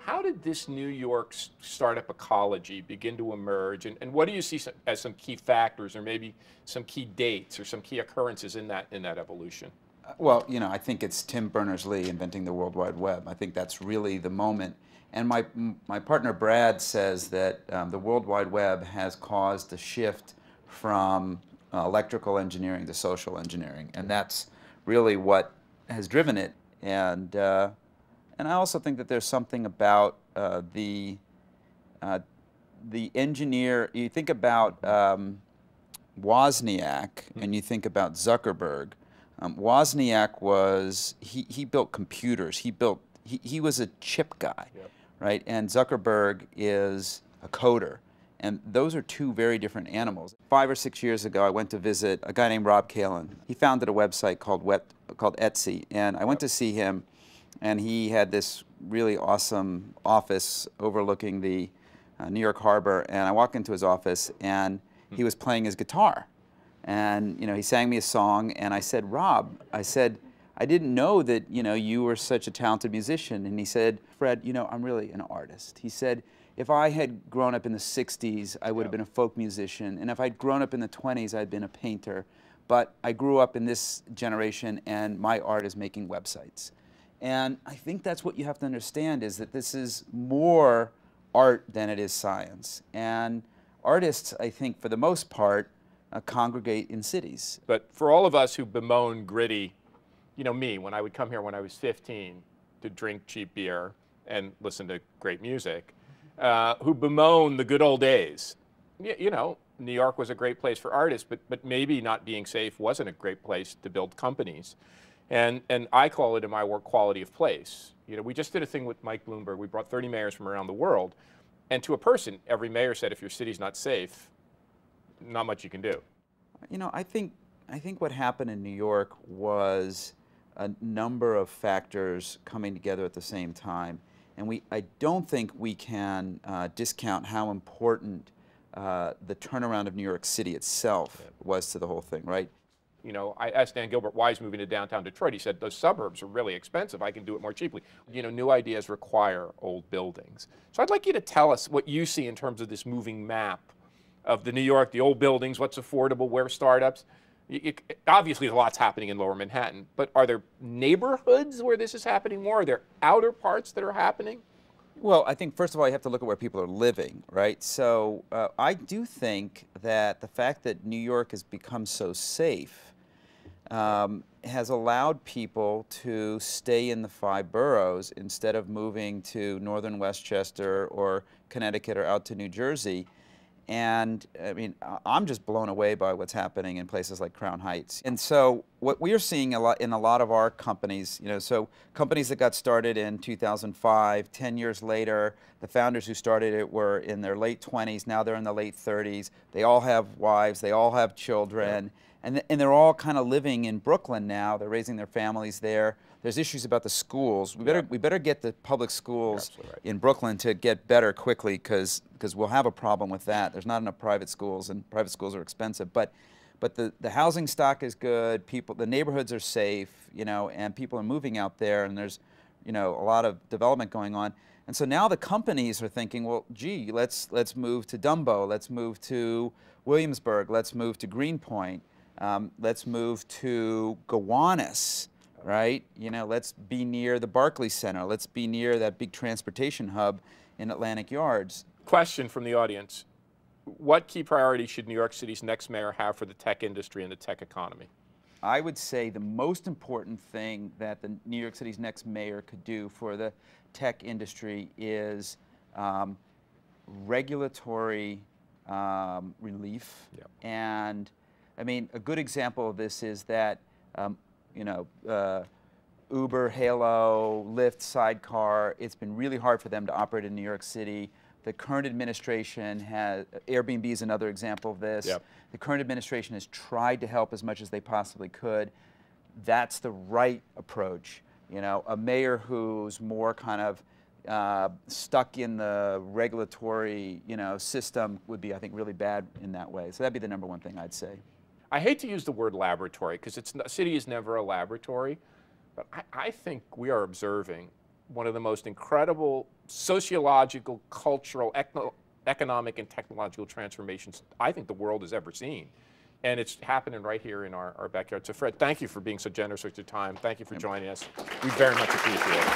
how did this New York startup ecology begin to emerge, and what do you see as some key factors, or maybe some key dates, or some key occurrences in that evolution? Well, I think it's Tim Berners-Lee inventing the World Wide Web. I think that's really the moment. And my partner Brad says that the World Wide Web has caused a shift from electrical engineering to social engineering, and that's really what has driven it. And I also think that there's something about the engineer. You think about Wozniak, and you think about Zuckerberg. Wozniak was he built computers. He was a chip guy, yep. Right? And Zuckerberg is a coder. And those are two very different animals. 5 or 6 years ago, I went to visit a guy named Rob Kalin. He founded a website called Etsy, and I went to see him, and he had this really awesome office overlooking the New York Harbor. And I walked into his office, and he was playing his guitar. And he sang me a song, and I said, Rob, I didn't know that you were such a talented musician. And he said, Fred, I'm really an artist. He said, if I had grown up in the 60s, I would have been a folk musician. And if I'd grown up in the 20s, I'd been a painter. But I grew up in this generation, and my art is making websites. And I think that's what you have to understand, is that this is more art than it is science. And artists, I think, for the most part, congregate in cities. But for all of us who bemoan gritty, me, when I would come here when I was 15 to drink cheap beer and listen to great music, who bemoan the good old days. New York was a great place for artists, but maybe not being safe wasn't a great place to build companies. And I call it in my work quality of place. We just did a thing with Mike Bloomberg. We brought 30 mayors from around the world. And to a person, every mayor said, if your city's not safe, not much you can do. I think what happened in New York was a number of factors coming together at the same time. And I don't think we can discount how important the turnaround of New York City itself was to the whole thing, right? I asked Dan Gilbert why he's moving to downtown Detroit. He said, those suburbs are really expensive. I can do it more cheaply. New ideas require old buildings. So I'd like you to tell us what you see in terms of this moving map of the New York, the old buildings, what's affordable, where startups. Obviously, a lot's happening in Lower Manhattan, but are there neighborhoods where this is happening more? Are there outer parts that are happening? Well, I think, first of all, you have to look at where people are living, right? So I do think that the fact that New York has become so safe has allowed people to stay in the 5 boroughs instead of moving to northern Westchester or Connecticut or out to New Jersey. And I mean, I'm just blown away by what's happening in places like Crown Heights. And so what we are seeing in a lot of our companies, so companies that got started in 2005, 10 years later, the founders who started it were in their late 20s, now they're in the late 30s. They all have wives, they all have children, and they're all kind of living in Brooklyn now. They're raising their families there. There's issues about the schools. We better get the public schools in Brooklyn to get better quickly, because we'll have a problem with that. There's not enough private schools, and private schools are expensive. But the housing stock is good. The neighborhoods are safe, and people are moving out there, and there's a lot of development going on. And so now the companies are thinking, well, gee, let's move to Dumbo, let's move to Williamsburg, let's move to Greenpoint, let's move to Gowanus. Right? Let's be near the Barclays Center. Let's be near that big transportation hub in Atlantic Yards. Question from the audience. What key priority should New York City's next mayor have for the tech industry and the tech economy? I would say the most important thing that the New York City's next mayor could do for the tech industry is regulatory relief. Yep. And I mean, a good example of this is that Uber, Halo, Lyft, Sidecar, it's been really hard for them to operate in New York City. The current administration has, Airbnb is another example of this. Yep. The current administration has tried to help as much as they possibly could. That's the right approach. A mayor who's more kind of stuck in the regulatory, system would be, I think, really bad in that way. So that'd be the number one thing I'd say. I hate to use the word laboratory, because a city is never a laboratory, but I think we are observing one of the most incredible sociological, cultural, economic, and technological transformations I think the world has ever seen. And it's happening right here in our backyard. So Fred, thank you for being so generous with your time. Thank you for joining us. We very much appreciate it.